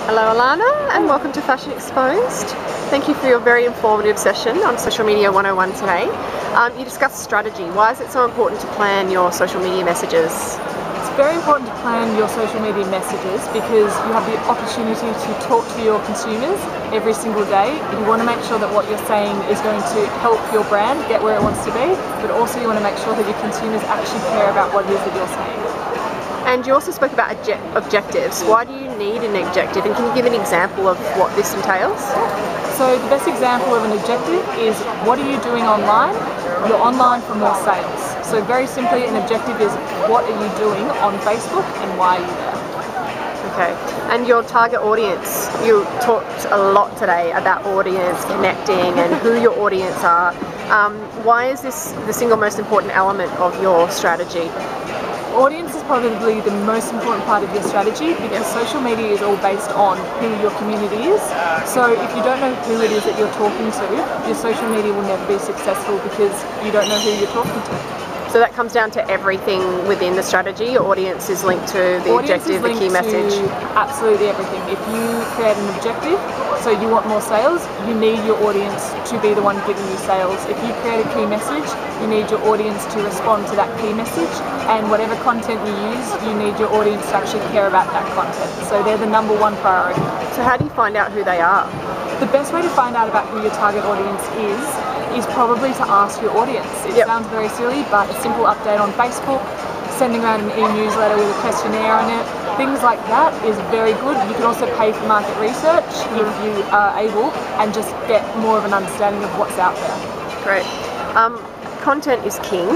Hello Alana, and welcome to Fashion Exposed. Thank you for your very informative session on Social Media 101 today. You discussed strategy. Why is it so important to plan your social media messages? It's very important to plan your social media messages because you have the opportunity to talk to your consumers every single day. You want to make sure that what you're saying is going to help your brand get where it wants to be, but also you want to make sure that your consumers actually care about what it is that you're saying. And you also spoke about objectives. Why do you need an objective, and can you give an example of what this entails? So the best example of an objective is, what are you doing online? You're online for more sales. So very simply, an objective is, what are you doing on Facebook and why are you there? Okay, and your target audience, you talked a lot today about audience, connecting and who your audience are. Why is this the single most important element of your strategy? Audience is probably the most important part of your strategy because social media is all based on who your community is. So if you don't know who it is that you're talking to, your social media will never be successful because you don't know who you're talking to. So that comes down to everything within the strategy. Your audience is linked to the objective, the key message. Absolutely everything. If you create an objective, so you want more sales, you need your audience to be the one giving you sales. If you create a key message, you need your audience to respond to that key message, and whatever content you use, you need your audience to actually care about that content. So they're the number one priority. So how do you find out who they are? The best way to find out about who your target audience is probably to ask your audience. It sounds very silly, but a simple update on Facebook, sending around an e-newsletter with a questionnaire on it, things like that is very good. You can also pay for market research if you are able, and just get more of an understanding of what's out there. Great. Content is king.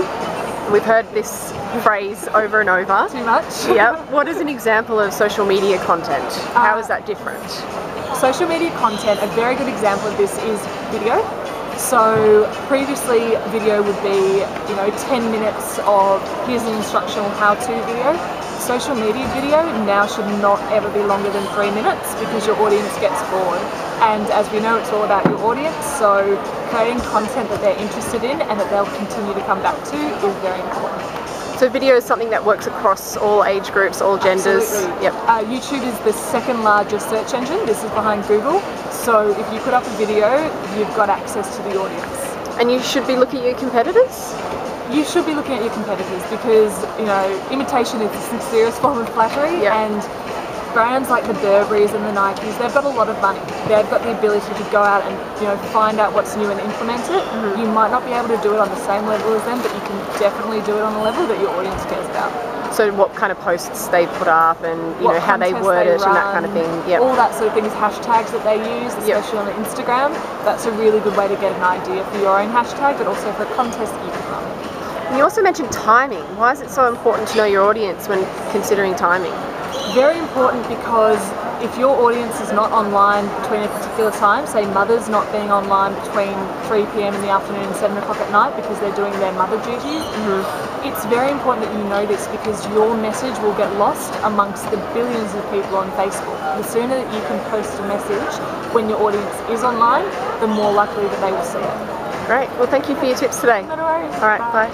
We've heard this phrase over and over. Too much? Yeah. What is an example of social media content? How is that different? Social media content, a very good example of this is video. So previously video would be, 10 minutes of here's an instructional how-to video. Social media video now should not ever be longer than 3 minutes because your audience gets bored. And as we know, it's all about your audience, so creating content that they're interested in and that they'll continue to come back to is very important. So video is something that works across all age groups, all genders. Absolutely. Yep. YouTube is the second largest search engine. This is behind Google. So if you put up a video, you've got access to the audience. And you should be looking at your competitors? You should be looking at your competitors because, imitation is the sincerest form of flattery. Yep. And brands like the Burberrys and the Nikes, they've got a lot of money. They've got the ability to go out and find out what's new and implement it. You might not be able to do it on the same level as them, but you can definitely do it on a level that your audience cares about. So what kind of posts they put up, and how they word it and that kind of thing. Yep. All that sort of things, hashtags that they use, especially on Instagram. That's a really good way to get an idea for your own hashtag, but also for a contest that you can run. And you also mentioned timing. Why is it so important to know your audience when considering timing? Very important because if your audience is not online between a particular time, say mothers not being online between 3 p.m. in the afternoon and 7 o'clock at night because they're doing their mother duties, it's very important that you know this because your message will get lost amongst the billions of people on Facebook. The sooner that you can post a message when your audience is online, the more likely that they will see it. Great. Well, thank you for your tips today. No worries. All right, bye.